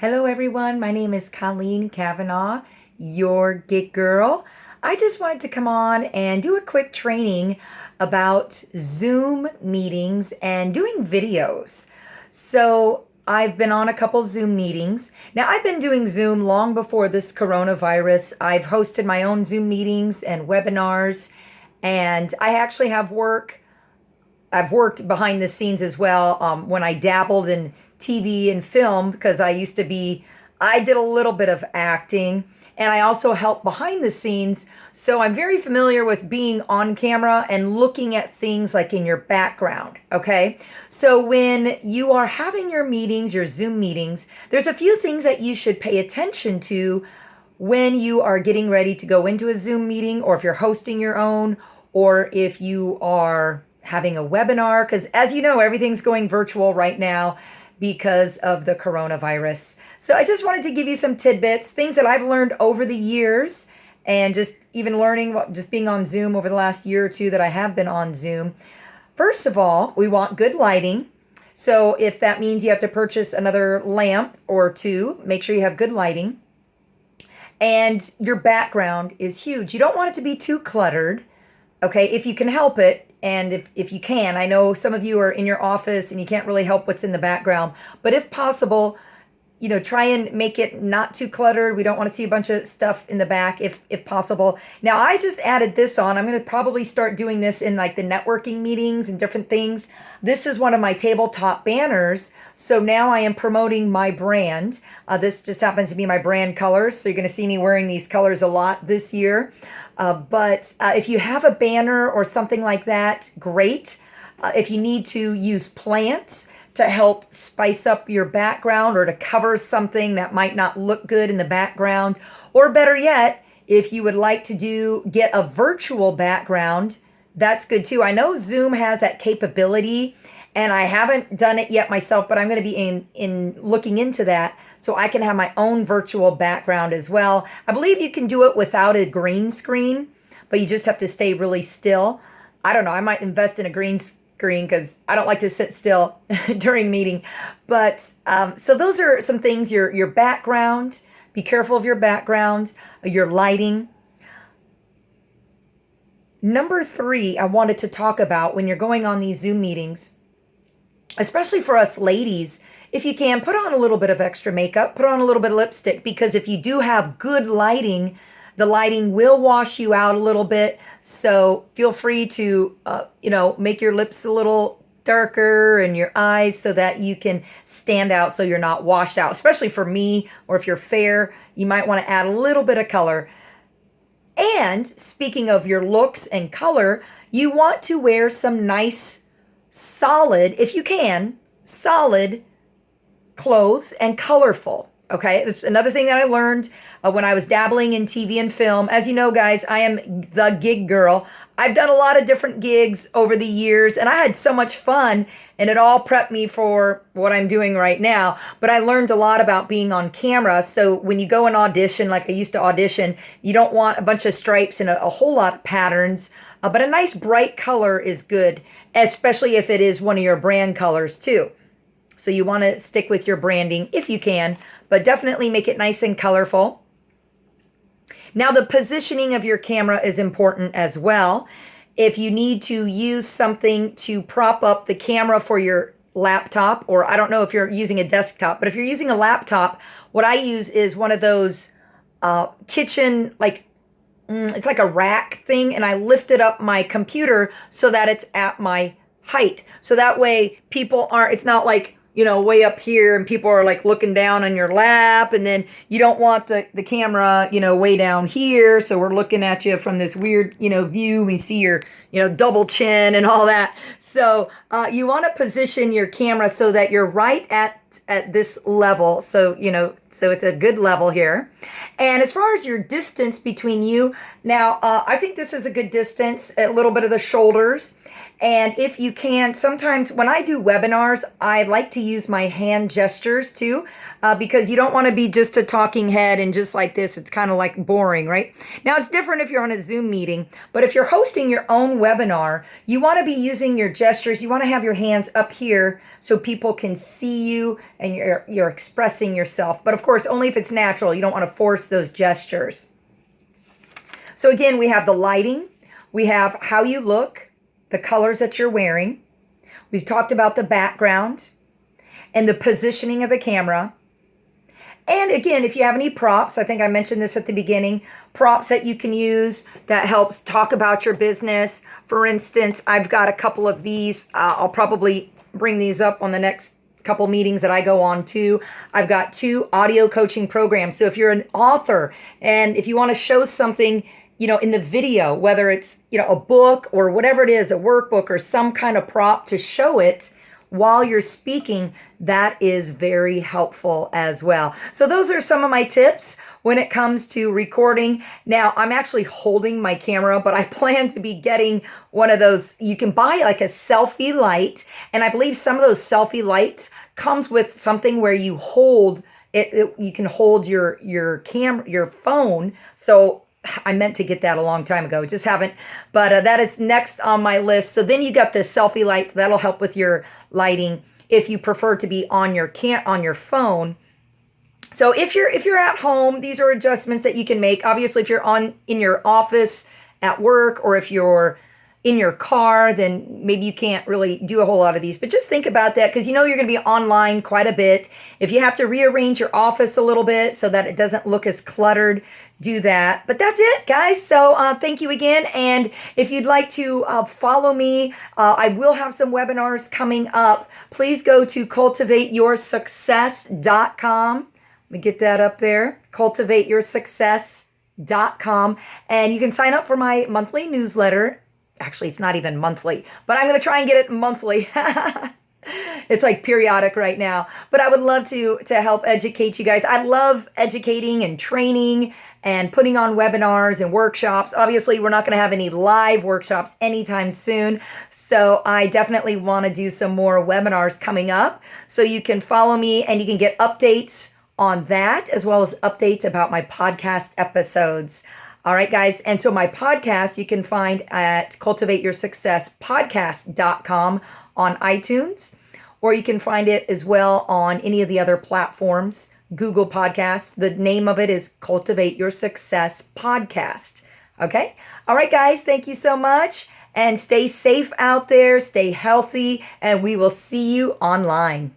Hello, everyone. My name is Colleen Kavanaugh, your gig girl. I just wanted to come on and do a quick training about Zoom meetings and doing videos. So, I've been on a couple Zoom meetings. Now, I've been doing Zoom long before this coronavirus. I've hosted my own Zoom meetings and webinars, and I actually I've worked behind the scenes as well when I dabbled in TV and film because I did a little bit of acting and I also helped behind the scenes. So I'm very familiar with being on camera and looking at things like in your background. Okay. So when you are having your meetings, your Zoom meetings, there's a few things that you should pay attention to when you are getting ready to go into a Zoom meeting, or if you're hosting your own, or if you are having a webinar, because as you know, everything's going virtual right now because of the coronavirus. So I just wanted to give you some tidbits, things that I've learned over the years, and just even learning, just being on Zoom over the last year or two that I have been on Zoom. First of all, we want good lighting. So if that means you have to purchase another lamp or two, make sure you have good lighting. And your background is huge. You don't want it to be too cluttered. Okay, if you can help it, and if you can, I know some of you are in your office and you can't really help what's in the background, but if possible, try and make it not too cluttered. We don't want to see a bunch of stuff in the back if possible. Now, I just added this on. I'm going to probably start doing this in like the networking meetings and different things. This is one of my tabletop banners. So now I am promoting my brand. This just happens to be my brand colors. So you're going to see me wearing these colors a lot this year. But if you have a banner or something like that, great. If you need to use plants to help spice up your background or to cover something that might not look good in the background, or better yet, if you would like to get a virtual background, that's good too. I know Zoom has that capability, and I haven't done it yet myself, but I'm going to be in looking into that so I can have my own virtual background as well. I believe you can do it without a green screen, but you just have to stay really still. I don't know. I might invest in a green screen because I don't like to sit still during meeting. But so those are some things. Your background. Be careful of your background. Your lighting. Number 3, I wanted to talk about when you're going on these Zoom meetings, especially for us ladies, if you can, put on a little bit of extra makeup, put on a little bit of lipstick, because if you do have good lighting, the lighting will wash you out a little bit. So feel free to, make your lips a little darker and your eyes so that you can stand out so you're not washed out. Especially for me, or if you're fair, you might want to add a little bit of color. And speaking of your looks and color, you want to wear some nice, solid, if you can, solid clothes and colorful. Okay, it's another thing that I learned when I was dabbling in TV and film. As you know, guys, I am the gig girl. I've done a lot of different gigs over the years, and I had so much fun, and it all prepped me for what I'm doing right now. But I learned a lot about being on camera. So when you go and audition, like I used to audition, you don't want a bunch of stripes and a whole lot of patterns. But a nice bright color is good, especially if it is one of your brand colors too. So you want to stick with your branding if you can, but definitely make it nice and colorful. Now, the positioning of your camera is important as well. If you need to use something to prop up the camera for your laptop, or I don't know if you're using a desktop, but if you're using a laptop, what I use is one of those kitchen, it's like a rack thing, and I lifted up my computer so that it's at my height. So that way it's not like, way up here and people are like looking down on your lap, and then you don't want the camera, way down here. So we're looking at you from this weird, view. We see your, double chin and all that. So you want to position your camera so that you're right at this level. So, so it's a good level here. And as far as your distance between you, now I think this is a good distance, a little bit of the shoulders. And if you can, sometimes when I do webinars, I like to use my hand gestures too, because you don't want to be just a talking head and just like this. It's kind of like boring, right? Now, it's different if you're on a Zoom meeting, but if you're hosting your own webinar, you want to be using your gestures. You want to have your hands up here so people can see you and you're expressing yourself. But of course, only if it's natural. You don't want to force those gestures. So again, we have the lighting, we have how you look, the colors that you're wearing. We've talked about the background and the positioning of the camera. And again, if you have any props, I think I mentioned this at the beginning, props that you can use that helps talk about your business. For instance, I've got a couple of these. I'll probably bring these up on the next couple meetings that I go on too. I've got 2 audio coaching programs. So if you're an author and if you want to show something, in the video, whether it's, a book or whatever it is, a workbook or some kind of prop to show it while you're speaking, that is very helpful as well. So those are some of my tips when it comes to recording. Now, I'm actually holding my camera, but I plan to be getting one of those. You can buy like a selfie light, and I believe some of those selfie lights comes with something where you hold it, you can hold your camera, your phone. So I meant to get that a long time ago, just haven't, but that is next on my list. So then you got the selfie lights, that'll help with your lighting if you prefer to be on your phone. So if you're at home, these are adjustments that you can make. Obviously, if you're in your office at work, or if you're in your car, then maybe you can't really do a whole lot of these, but just think about that, because you're going to be online quite a bit. If you have to rearrange your office a little bit so that it doesn't look as cluttered, do that. But that's it, guys. So thank you again. And if you'd like to follow me, I will have some webinars coming up. Please go to cultivateyoursuccess.com. Let me get that up there. Cultivateyoursuccess.com. And you can sign up for my monthly newsletter. Actually, it's not even monthly, but I'm going to try and get it monthly. It's like periodic right now, but I would love to help educate you guys. I love educating and training and putting on webinars and workshops. Obviously, we're not going to have any live workshops anytime soon, so I definitely want to do some more webinars coming up. So you can follow me and you can get updates on that, as well as updates about my podcast episodes. All right, guys. And so my podcast you can find at cultivateyoursuccesspodcast.com on iTunes, or you can find it as well on any of the other platforms, Google Podcast. The name of it is Cultivate Your Success Podcast. Okay? All right, guys. Thank you so much. And stay safe out there. Stay healthy. And we will see you online.